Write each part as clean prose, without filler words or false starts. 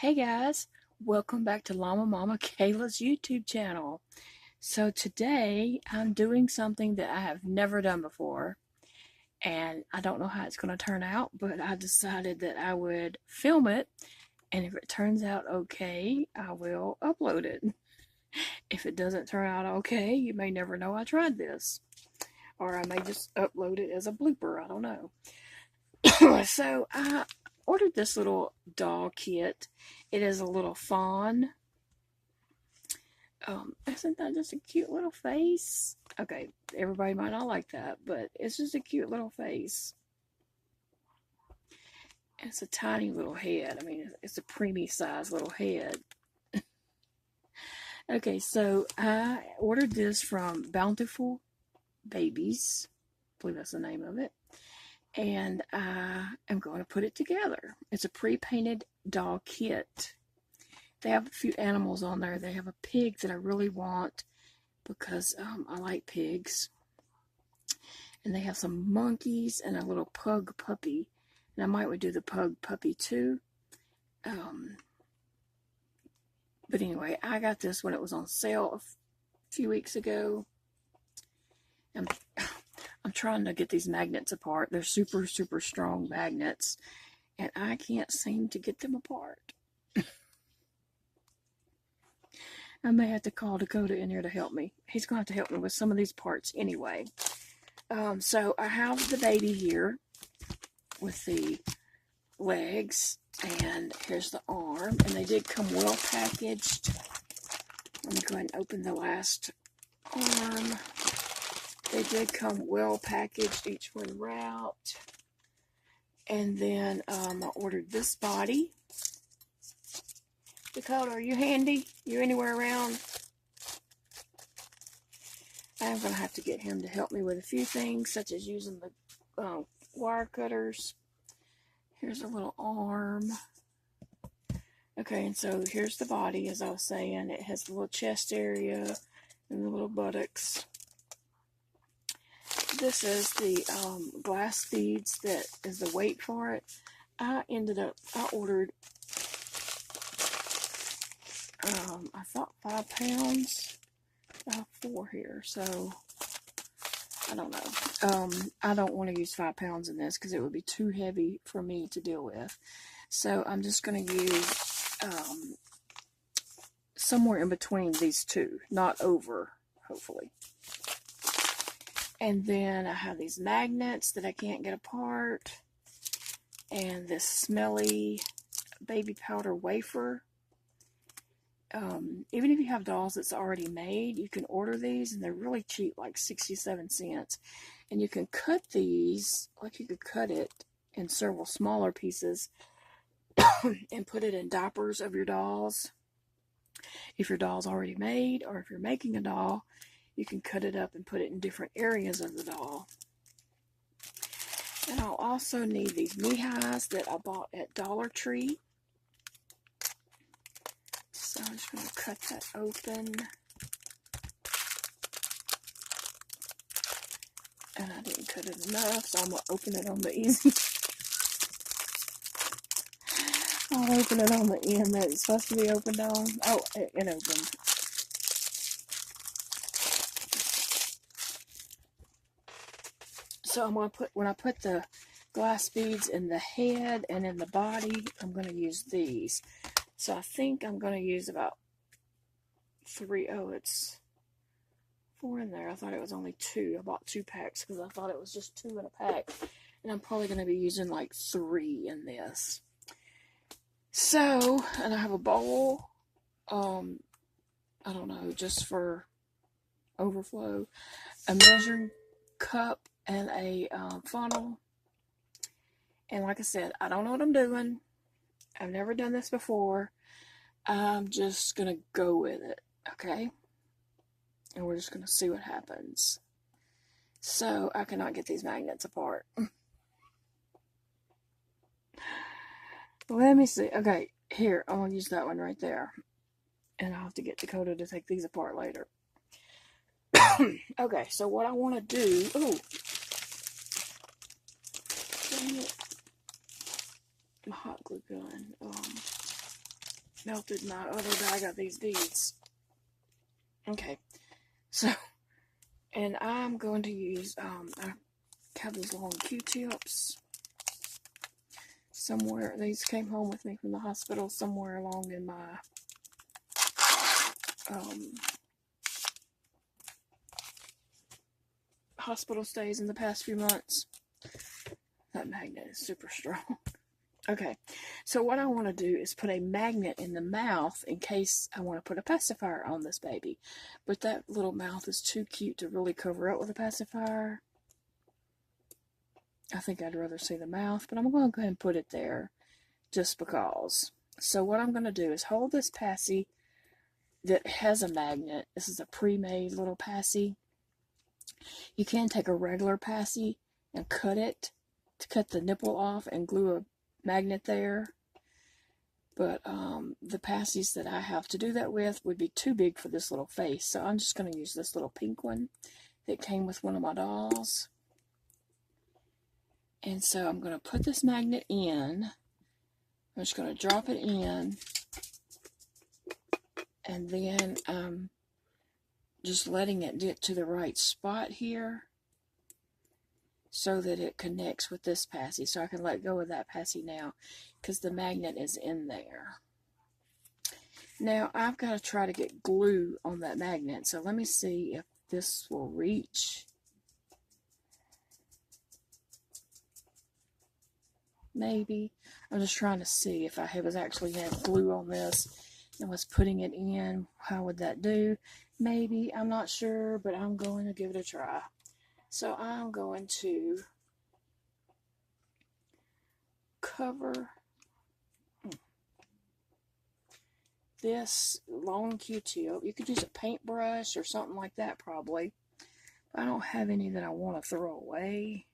Hey guys, welcome back to LlamaMamaKayla's YouTube channel. So today I'm doing something that I have never done before, and I don't know how it's going to turn out, but I decided that I would film it, and if it turns out okay, I will upload it. If it doesn't turn out okay, you may never know I tried this, or I may just upload it as a blooper, I don't know. So I ordered this little doll kit. It is a little fawn. Isn't that just a cute little face? Okay, everybody might not like that, but it's just a cute little face. It's a tiny little head. I mean, it's a preemie size little head. Okay, so I ordered this from Bountiful Babies. I believe that's the name of it. And I am going to put it together. It's a pre-painted doll kit. They have a few animals on there. They have a pig that I really want because I like pigs. And they have some monkeys and a little pug puppy. And I might would do the pug puppy too. But anyway, I got this when it was on sale a few weeks ago. I'm trying to get these magnets apart. They're super, super strong magnets. And I can't seem to get them apart. I may have to call Dakota in here to help me. He's going to have to help me with some of these parts anyway. So I have the baby here with the legs, and here's the arm, and they did come well packaged. Let me go ahead and open the last arm. They did come well packaged, each one wrapped. And then I ordered this body. Dakota, are you handy? You anywhere around? I'm going to have to get him to help me with a few things, such as using the wire cutters. Here's a little arm. Okay, and so here's the body, as I was saying. It has the little chest area and the little buttocks. This is the glass beads that is the weight for it. I ordered, I thought 5 pounds. I have 4 here, so I don't know. I don't want to use 5 pounds in this because it would be too heavy for me to deal with. So I'm just going to use somewhere in between these two, not over, hopefully. And then I have these magnets that I can't get apart, and this smelly baby powder wafer. Even if you have dolls that's already made, you can order these, and they're really cheap, like 67 cents. And you can cut these, like you could cut it in several smaller pieces and put it in diapers of your dolls. If your doll's already made, or if you're making a doll, you can cut it up and put it in different areas of the doll. And I'll also need these knee-highs that I bought at Dollar Tree. So I'm just going to cut that open. And I didn't cut it enough, so I'm going to open it on the easy. I'll open it on the end that it's supposed to be opened on. Oh, it opened. So I'm going to when I put the glass beads in the head and in the body, I'm going to use these. So I think I'm going to use about 3. Oh, it's 4 in there. I thought it was only 2. I bought 2 packs because I thought it was just 2 in a pack. And I'm probably going to be using like 3 in this. So, and I have a bowl. I don't know, just for overflow. A measuring cup and a funnel. And like I said, I don't know what I'm doing. I've never done this before. I'm just going to go with it, okay? And we're just going to see what happens. So, I cannot get these magnets apart. Let me see. Okay, here, I'm going to use that one right there. And I'll have to get Dakota to take these apart later. Okay, so what I want to do... Oh, dang it. My hot glue gun. melted my other bag of these beads. Okay, so, and I'm going to use, I have these long Q-tips somewhere. These came home with me from the hospital somewhere along in my hospital stays in the past few months. That magnet is super strong. Okay, so what I want to do is put a magnet in the mouth in case I want to put a pacifier on this baby. But that little mouth is too cute to really cover up with a pacifier. I think I'd rather see the mouth, but I'm going to go ahead and put it there just because. So what I'm going to do is hold this passy that has a magnet. This is a pre-made little passy. You can take a regular passy and cut it to cut the nipple off and glue a magnet there, but the passies that I have to do that with would be too big for this little face, so I'm just going to use this little pink one that came with one of my dolls. And so I'm going to put this magnet in. I'm just going to drop it in, and then I'm just letting it get to the right spot here so that it connects with this passy. So I can let go of that passy now because the magnet is in there. Now I've got to try to get glue on that magnet. So let me see if this will reach. Maybe. I'm just trying to see if I was actually had glue on this and was putting it in. How would that do? Maybe. I'm not sure, but I'm going to give it a try. So I'm going to cover this long Q-tip. You could use a paintbrush or something like that probably. I don't have any that I want to throw away.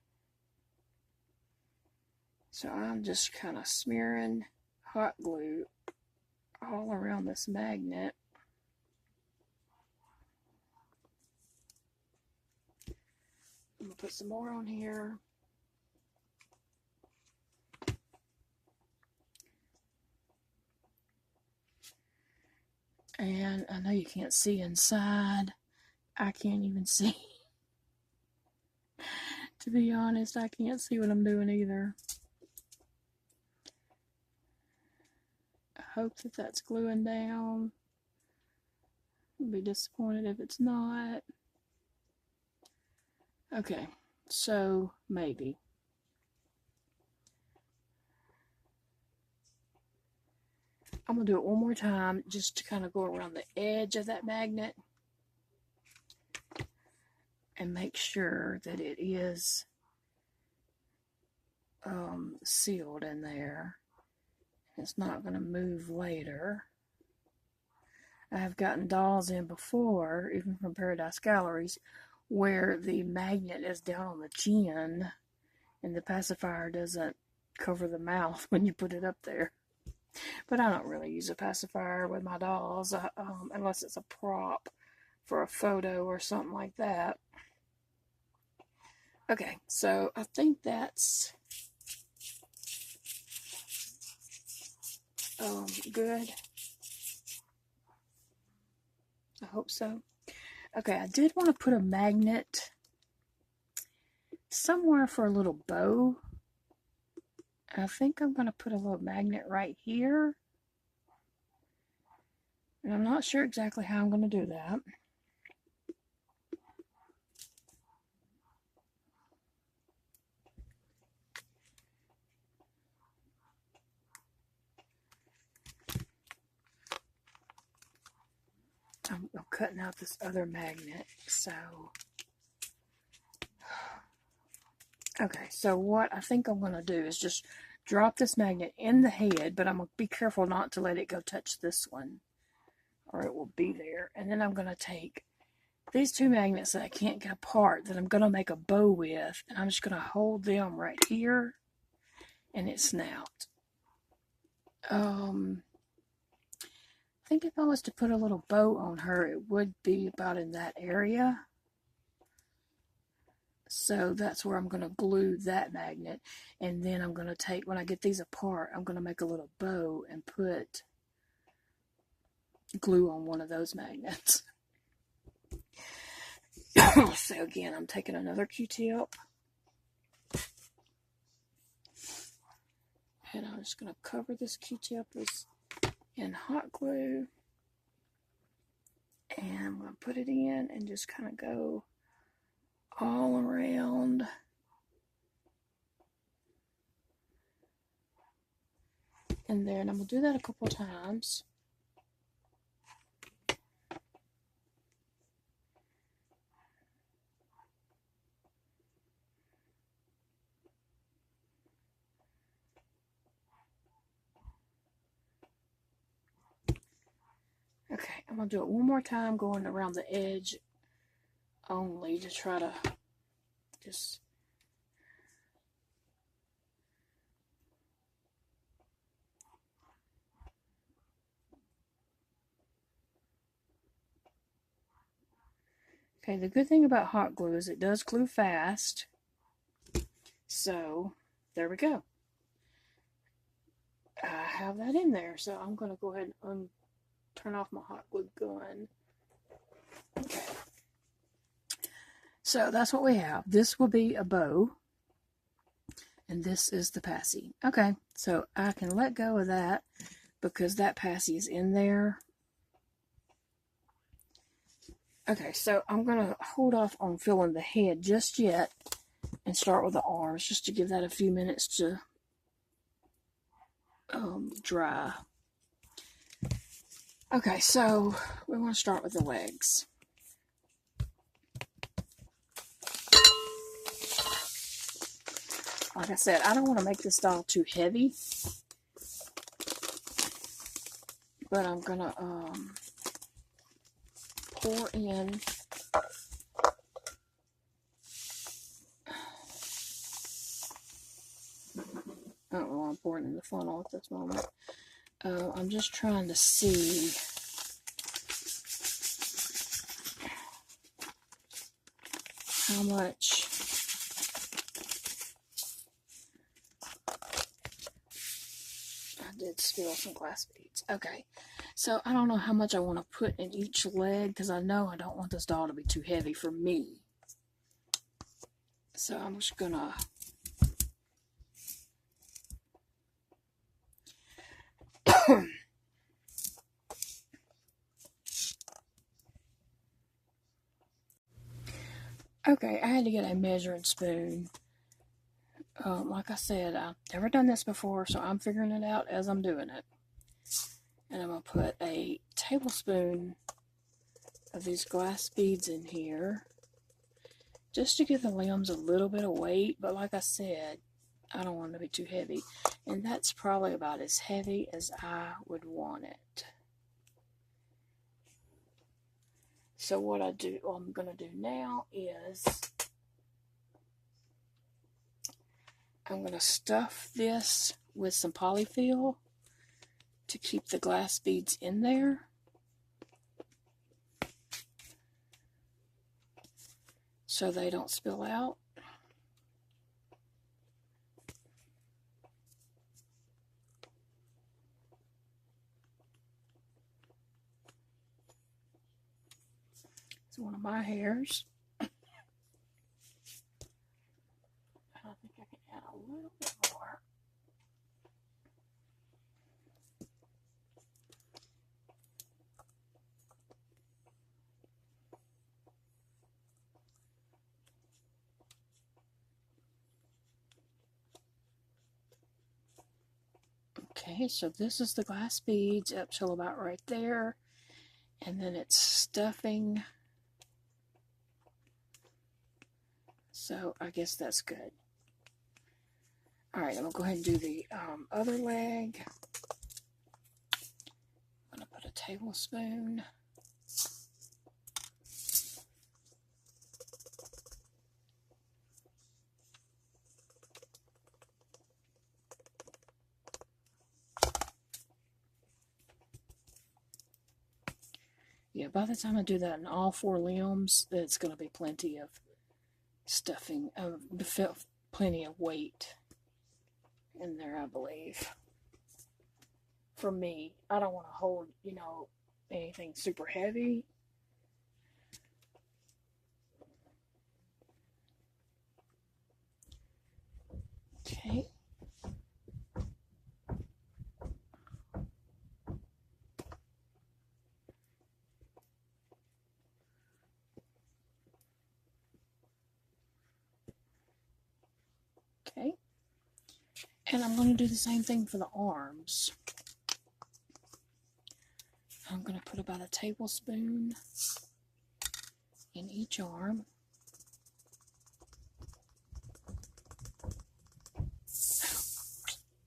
So I'm just kind of smearing hot glue all around this magnet. I'm going to put some more on here. And I know you can't see inside. I can't even see. To be honest, I can't see what I'm doing either. I hope that that's gluing down. I'll be disappointed if it's not. Okay, so maybe. I'm going to do it one more time just to kind of go around the edge of that magnet and make sure that it is sealed in there. It's not going to move later. I have gotten dolls in before, even from Paradise Galleries, where the magnet is down on the chin and the pacifier doesn't cover the mouth when you put it up there. But I don't really use a pacifier with my dolls unless it's a prop for a photo or something like that. Okay, so I think that's good. I hope so. Okay, I did want to put a magnet somewhere for a little bow. I think I'm going to put a little magnet right here. And I'm not sure exactly how I'm going to do that. I'm cutting out this other magnet, so... Okay, so what I think I'm going to do is just drop this magnet in the head, but I'm going to be careful not to let it go touch this one, or it will be there. And then I'm going to take these two magnets that I can't get apart that I'm going to make a bow with, and I'm just going to hold them right here and its snout. I think if I was to put a little bow on her, it would be about in that area. So that's where I'm going to glue that magnet. And then I'm going to take, when I get these apart, I'm going to make a little bow and put glue on one of those magnets. So again, I'm taking another Q-tip. And I'm just going to cover this Q-tip in hot glue. And I'm going to put it in and just kind of go all around. And then I'm going to do that a couple times. Okay, I'm going to do it one more time, going around the edge only to try to just... Okay, the good thing about hot glue is it does glue fast. So, there we go. I have that in there, so I'm going to go ahead and turn off my hot glue gun. Okay. So, that's what we have. This will be a bow. And this is the passy. Okay, so I can let go of that because that passy is in there. Okay, so I'm going to hold off on filling the head just yet and start with the arms just to give that a few minutes to dry. Okay, so we want to start with the legs. Like I said, I don't want to make this doll too heavy, but I'm going to pour in I don't know why I'm pouring in the funnel at this moment. I'm just trying to see how much I did spill some glass beads. Okay, so I don't know how much I want to put in each leg because I know I don't want this doll to be too heavy for me. So I'm just gonna okay, I had to get a measuring spoon. Like I said, I've never done this before, so I'm figuring it out as I'm doing it. And I'm going to put a tablespoon of these glass beads in here, just to give the limbs a little bit of weight. But like I said, I don't want it to be too heavy. And that's probably about as heavy as I would want it. So what I'm going to do now is I'm going to stuff this with some polyfill to keep the glass beads in there. So they don't spill out. It's one of my hairs. I think I can add a little bit more. Okay, so this is the glass beads up till about right there. And then it's stuffing. So I guess that's good. Alright, I'm going to go ahead and do the other leg. I'm going to put a tablespoon. Yeah, by the time I do that in all 4 limbs, it's going to be plenty of stuffing, plenty of weight in there, I believe. For me, I don't want to hold, anything super heavy. Okay. Okay. And I'm going to do the same thing for the arms. I'm going to put about a tablespoon in each arm.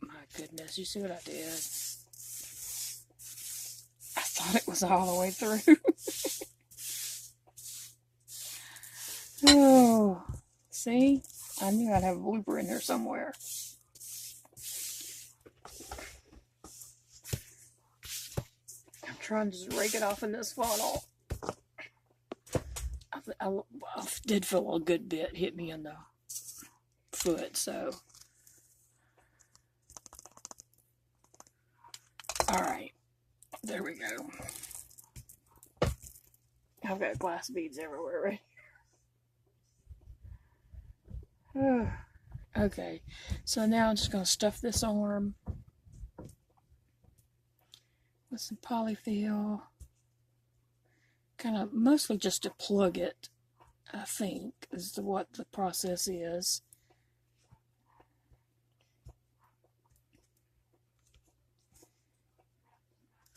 My goodness, you see what I did? I thought it was all the way through. Oh, see? I knew I'd have a blooper in there somewhere. I'm trying to just rake it off in this funnel. I did feel a good bit hit me in the foot, so. Alright, there we go. I've got glass beads everywhere right here. Okay, so now I'm just going to stuff this arm with some polyfill. Kind of mostly just to plug it, I think, is what the process is.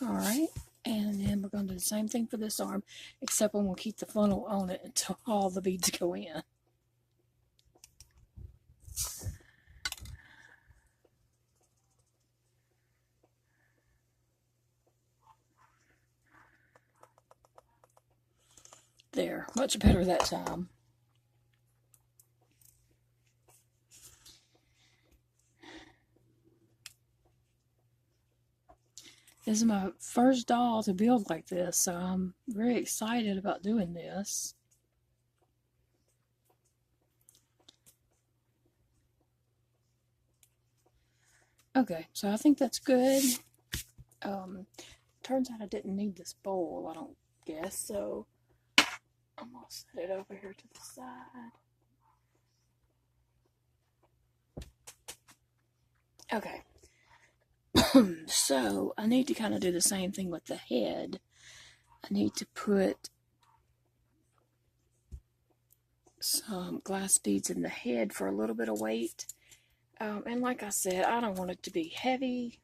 Alright, and then we're going to do the same thing for this arm, except I'm going to keep the funnel on it until all the beads go in. There, much better that time. This is my first doll to build like this, so I'm very excited about doing this. Okay, so I think that's good. Turns out I didn't need this bowl, I don't guess, so I'm going to set it over here to the side. Okay. So, I need to kind of do the same thing with the head. I need to put some glass beads in the head for a little bit of weight. And like I said, I don't want it to be heavy.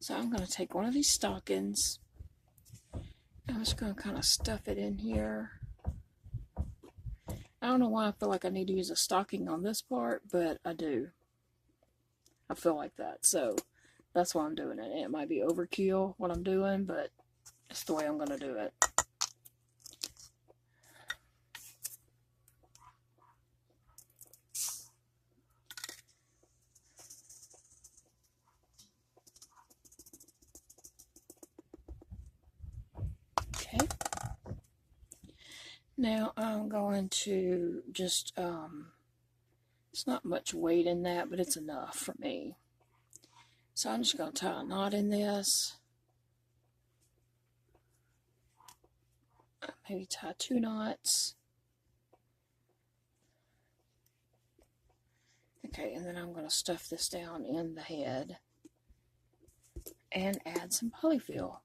So I'm going to take one of these stockings. I'm just going to kind of stuff it in here. I don't know why I feel like I need to use a stocking on this part, but I do. I feel like that, so that's why I'm doing it. It might be overkill what I'm doing, but it's the way I'm going to do it. Okay. Now I'm going to just, it's not much weight in that, but it's enough for me. So I'm just going to tie a knot in this. Maybe tie 2 knots. Okay, and then I'm going to stuff this down in the head and add some polyfill.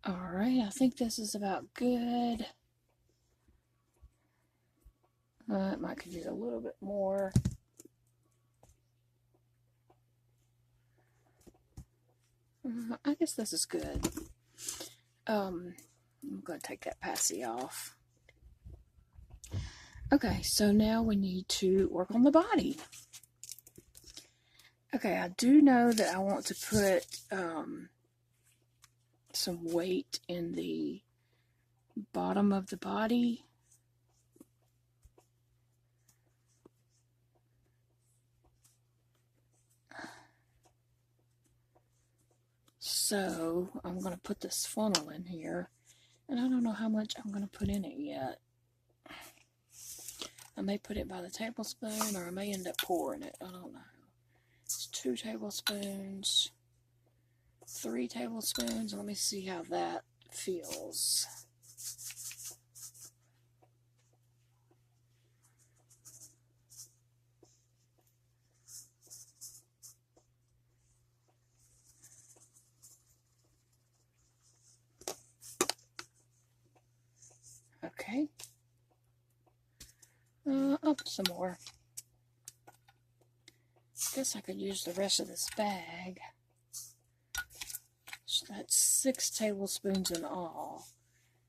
Alright, I think this is about good. It might could use a little bit more. I guess this is good. I'm going to take that passy off. Okay, so now we need to work on the body. Okay, I do know that I want to put some weight in the bottom of the body. So I'm going to put this funnel in here, and I don't know how much I'm going to put in it yet. I may put it by the tablespoon, or I may end up pouring it. I don't know. It's 2 tablespoons, 3 tablespoons. Let me see how that feels. Okay. I'll put some more. Guess I could use the rest of this bag. So that's 6 tablespoons in all.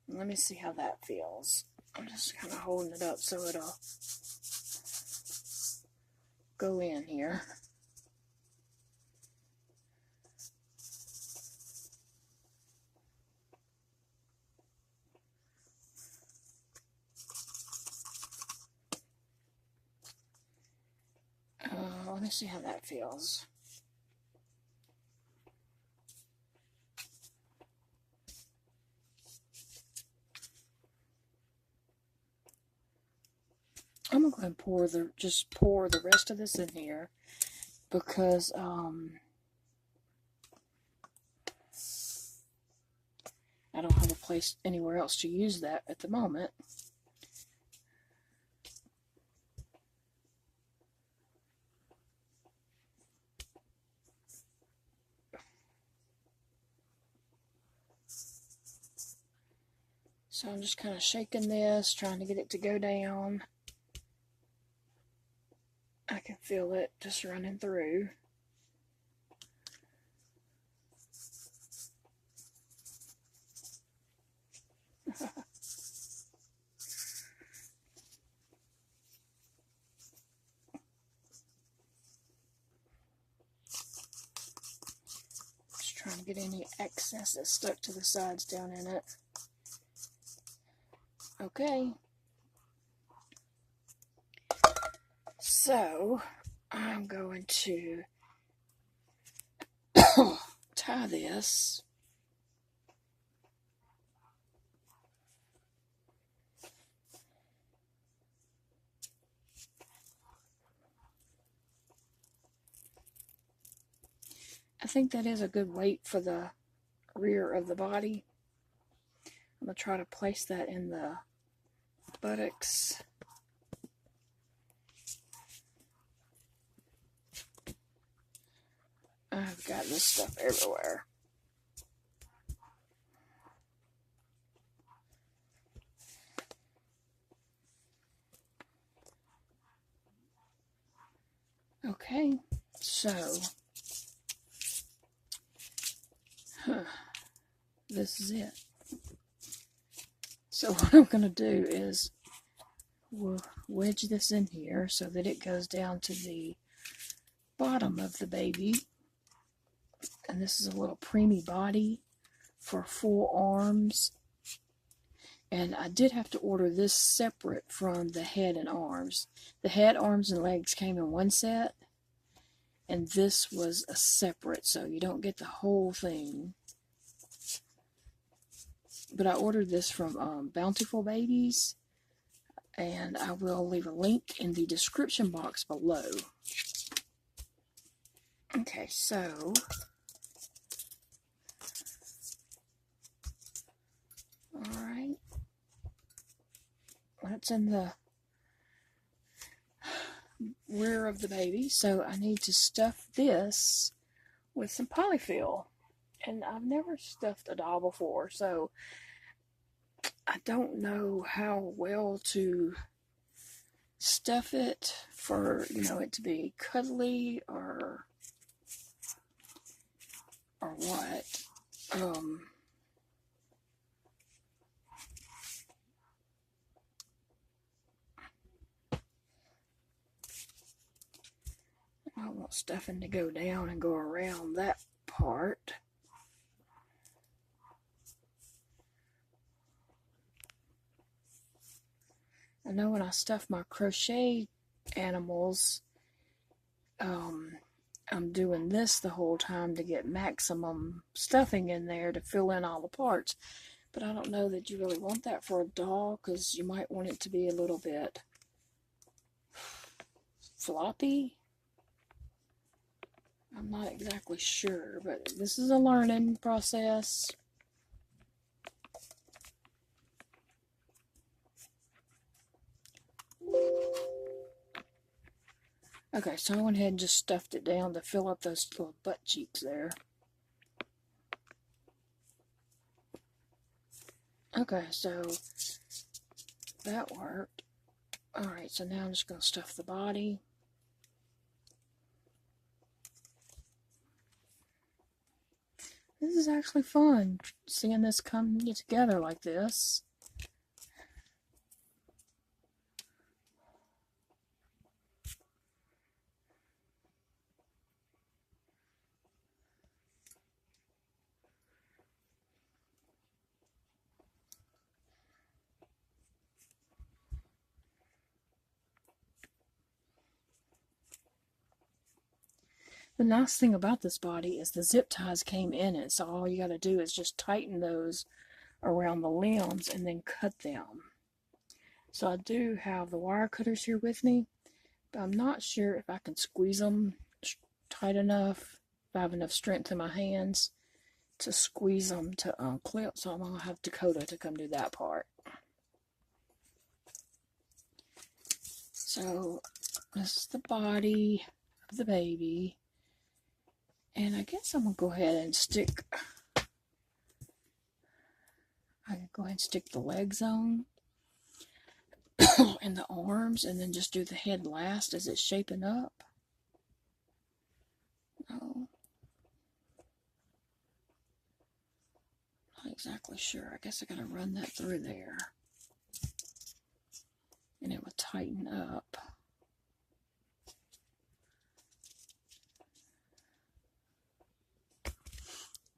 And let me see how that feels. I'm just kind of holding it up so it'll go in here. Let me see how that feels. I'm going to go and pour the rest of this in here because I don't have a place anywhere else to use that at the moment. So I'm just kind of shaking this, trying to get it to go down. I can feel it just running through. Just trying to get any excess that's stuck to the sides down in it. Okay. So I'm going to tie this. I think that is a good weight for the rear of the body. I'm going to try to place that in the buttocks. I've got this stuff everywhere. Okay, so this is it. So what I'm going to do is we'll wedge this in here so that it goes down to the bottom of the baby. And this is a little preemie body for full arms. And I did have to order this separate from the head and arms. The head, arms, and legs came in one set. And this was a separate, so you don't get the whole thing. But I ordered this from Bountiful Babies. And I will leave a link in the description box below. Okay, so alright, that's in the rear of the baby, so I need to stuff this with some polyfill. And I've never stuffed a doll before, so I don't know how well to stuff it for, it to be cuddly or what. I want stuffing to go down and go around that part. I know when I stuff my crochet animals, I I'm doing this the whole time to get maximum stuffing in there to fill in all the parts. But I don't know that you really want that for a doll, because you might want it to be a little bit floppy. I'm not exactly sure, but this is a learning process. Okay, so I went ahead and just stuffed it down to fill up those little butt cheeks there. Okay, so that worked. Alright, so now I'm just going to stuff the body. This is actually fun, seeing this come together like this. The nice thing about this body is the zip ties came in it, so all you got to do is just tighten those around the limbs and then cut them. So I do have the wire cutters here with me, but I'm not sure if I can squeeze them tight enough, if I have enough strength in my hands to squeeze them to clip, so I'm going to have Dakota to come do that part. So this is the body of the baby. And I guess I'm going to go ahead and stick the legs on and the arms, and then just do the head last as it's shaping up. No. Not exactly sure. I guess I got to run that through there. And it will tighten up.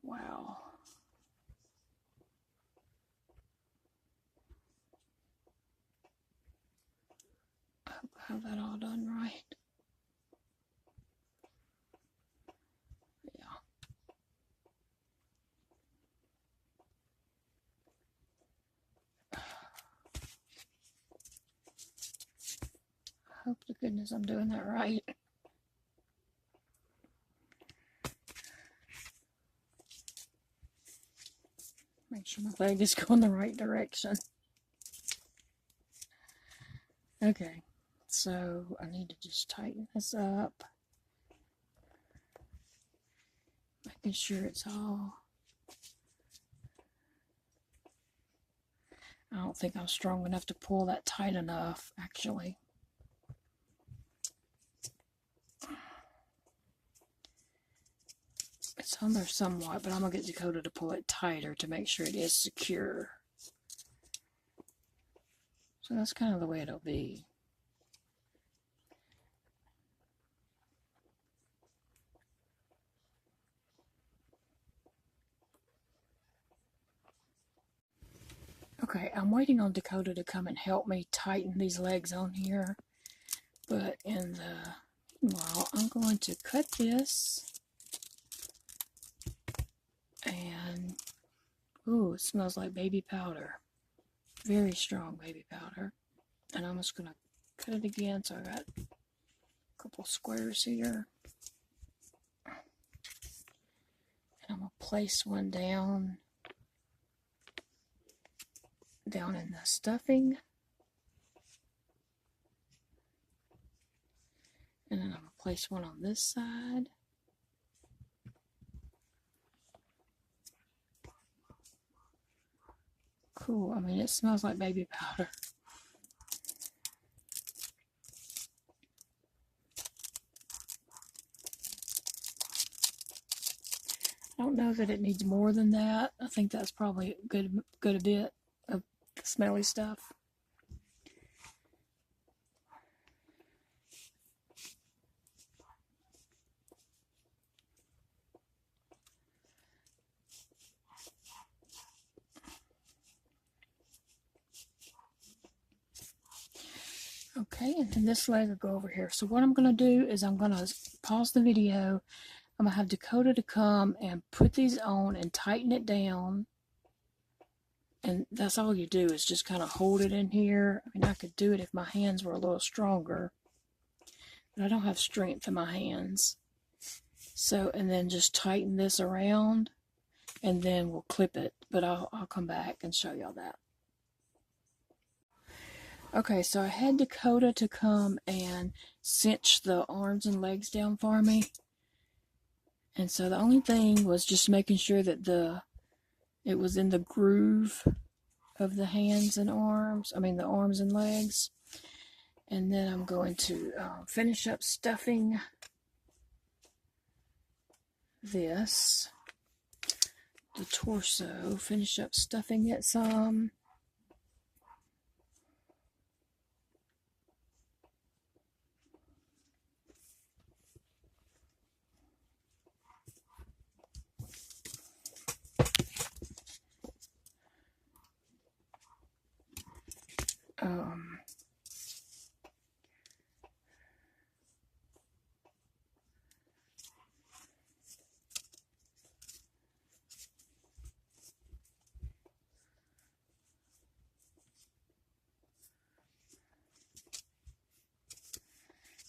Wow. I hope I have that all done right. Yeah. I hope to goodness I'm doing that right. Make sure my leg is going the right direction. Okay, so I need to just tighten this up. Making sure it's all... I don't think I'm strong enough to pull that tight enough, actually. It's on there somewhat, but I'm going to get Dakota to pull it tighter to make sure it is secure. So that's kind of the way it'll be. Okay, I'm waiting on Dakota to come and help me tighten these legs on here. But in the meanwhile, I'm going to cut this. And, ooh, it smells like baby powder. Very strong baby powder. And I'm just going to cut it again. So I got a couple squares here. And I'm going to place one down in the stuffing. And then I'm going to place one on this side. Cool. I mean, it smells like baby powder. I don't know that it needs more than that. I think that's probably a good bit of the smelly stuff. Okay, and then this leg will go over here. So what I'm going to do is I'm going to pause the video. I'm going to have Dakota to come and put these on and tighten it down. And that's all you do is just kind of hold it in here. I mean, I could do it if my hands were a little stronger, but I don't have strength in my hands. So, and then just tighten this around, and then we'll clip it. But I'll come back and show y'all that. Okay, so I had Dakota to come and cinch the arms and legs down for me. And so the only thing was just making sure that it was in the groove of the hands and arms. I mean the arms and legs. And then I'm going to finish up stuffing this, the torso, finish up stuffing it some.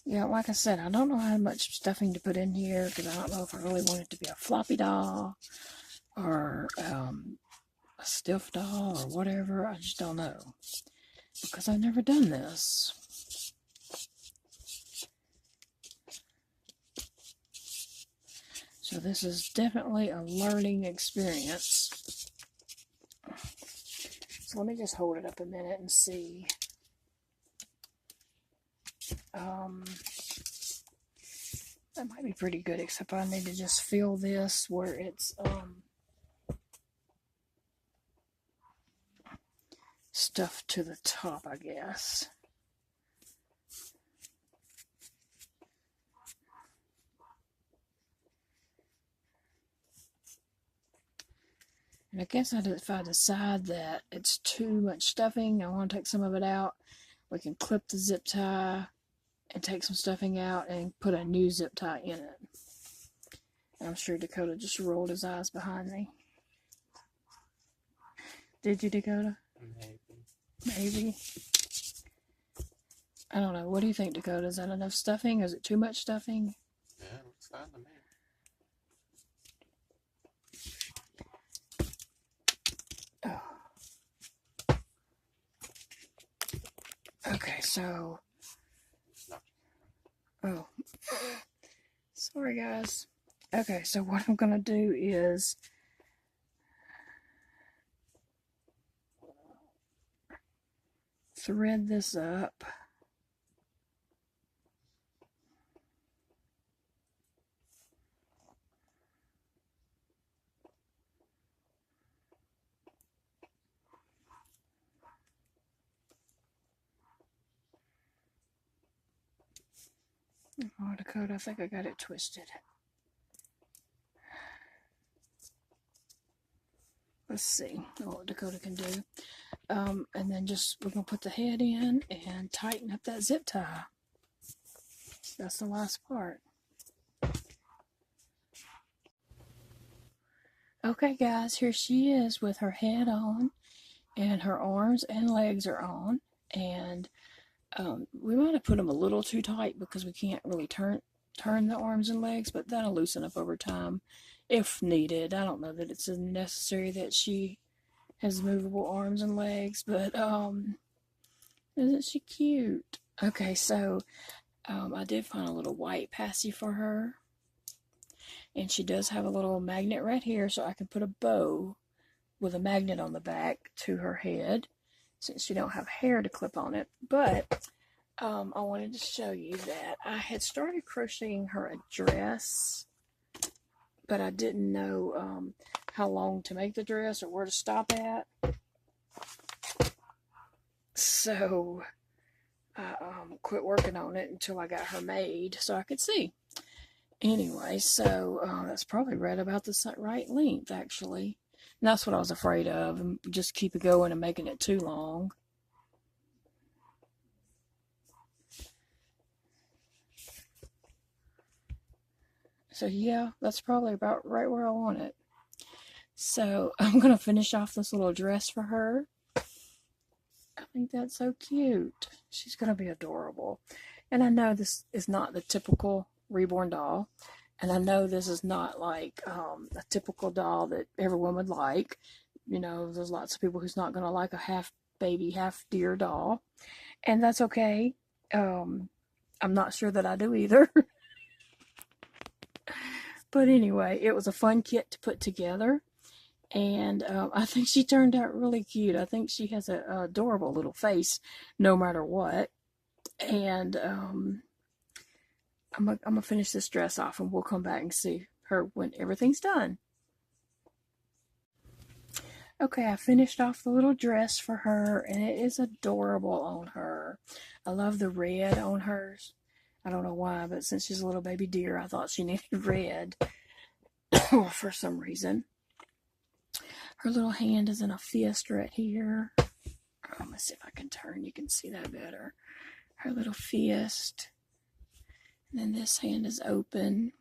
Yeah, like I said, I don't know how much stuffing to put in here because I don't know if I really want it to be a floppy doll or a stiff doll or whatever. I just don't know because I've never done this. So this is definitely a learning experience. So let me just hold it up a minute and see. That might be pretty good, except I need to just fill this where it's stuffed to the top, I guess. And I guess if I decide that it's too much stuffing, I want to take some of it out, we can clip the zip tie and take some stuffing out and put a new zip tie in it. And I'm sure Dakota just rolled his eyes behind me. Did you, Dakota? Maybe. I don't know. What do you think, Dakota? Is that enough stuffing? Is it too much stuffing? Yeah, it looks fine to me. Okay, so... Oh. Sorry, guys. Okay, so what I'm going to do is... thread this up. Oh, Dakota, I think I got it twisted. Let's see what Dakota can do. And then we're going to put the head in and tighten up that zip tie. That's the last part. Okay, guys, here she is with her head on, and her arms and legs are on. And we might have put them a little too tight because we can't really turn the arms and legs, but that'll loosen up over time if needed. I don't know that it's necessary that she has movable arms and legs, but isn't she cute? Okay, so I did find a little white passy for her, and she does have a little magnet right here, so I can put a bow with a magnet on the back to her head since she don't have hair to clip on it. But I wanted to show you that I had started crocheting her a dress, but I didn't know how long to make the dress or where to stop at. So I quit working on it until I got her made so I could see. Anyway, so that's probably right about the right length, actually. And that's what I was afraid of, and just keep it going and making it too long. So yeah, that's probably about right where I want it. So I'm going to finish off this little dress for her. I think that's so cute. She's going to be adorable. And I know this is not the typical reborn doll. And I know this is not like a typical doll that everyone would like. You know, there's lots of people who's not going to like a half baby, half deer doll. And that's okay. I'm not sure that I do either. But anyway, it was a fun kit to put together. And I think she turned out really cute. I think she has an adorable little face no matter what. And I'm gonna finish this dress off and we'll come back and see her when everything's done. Okay, I finished off the little dress for her and it is adorable on her. I love the red on hers. I don't know why, but since she's a little baby deer, I thought she needed red for some reason. Her little hand is in a fist right here. Let me see if I can turn. You can see that better. Her little fist. And then this hand is open.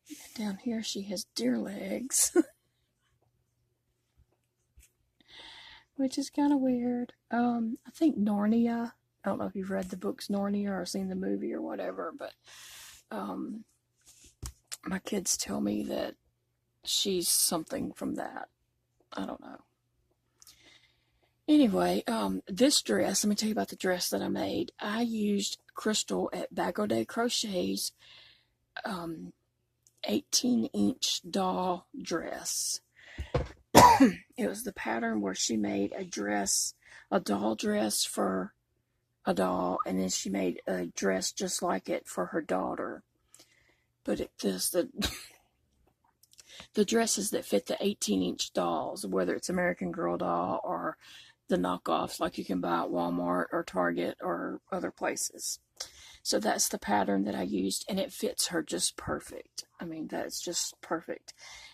And down here she has deer legs. Which is kind of weird. I think Narnia. I don't know if you've read the books Narnia or seen the movie or whatever, but my kids tell me that she's something from that. I don't know. Anyway, this dress, let me tell you about the dress that I made. I used Crystal at Bag O' Day Crochet's 18-inch doll dress. It was the pattern where she made a dress, a doll dress for a doll, and then she made a dress just like it for her daughter. But the dresses that fit the 18-inch dolls, whether it's American Girl doll or the knockoffs like you can buy at Walmart or Target or other places. So that's the pattern that I used, and it fits her just perfect. I mean, that's just perfect.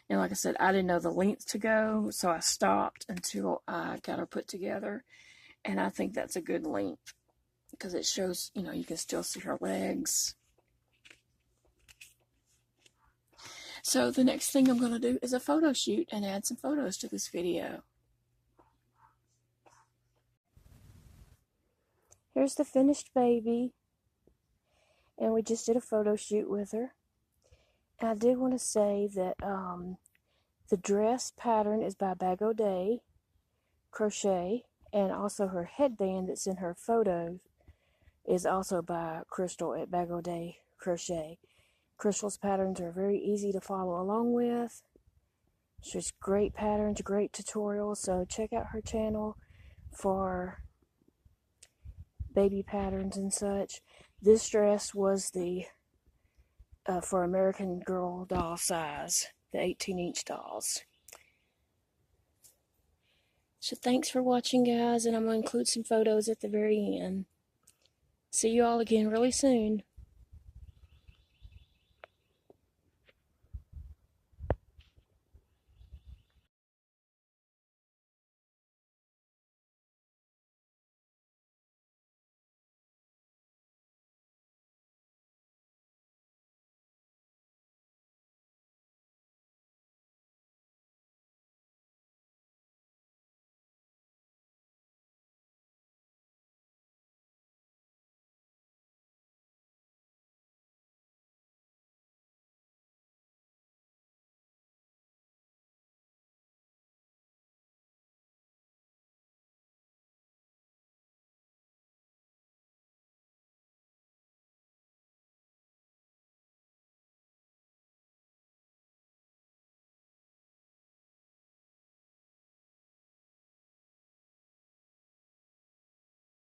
And like I said, I didn't know the length to go, so I stopped until I got her put together. And I think that's a good length because it shows, you know, you can still see her legs. So the next thing I'm going to do is a photo shoot and add some photos to this video. Here's the finished baby. And we just did a photo shoot with her. And I did want to say that the dress pattern is by Bag O' Day Crochet. And also her headband that's in her photo is also by Crystal at Bag O' Day Crochet. Crystal's patterns are very easy to follow along with. She's great patterns, great tutorials, so check out her channel for baby patterns and such. This dress was the for American Girl doll size, the 18-inch dolls. So thanks for watching, guys, and I'm going to include some photos at the very end. See you all again really soon.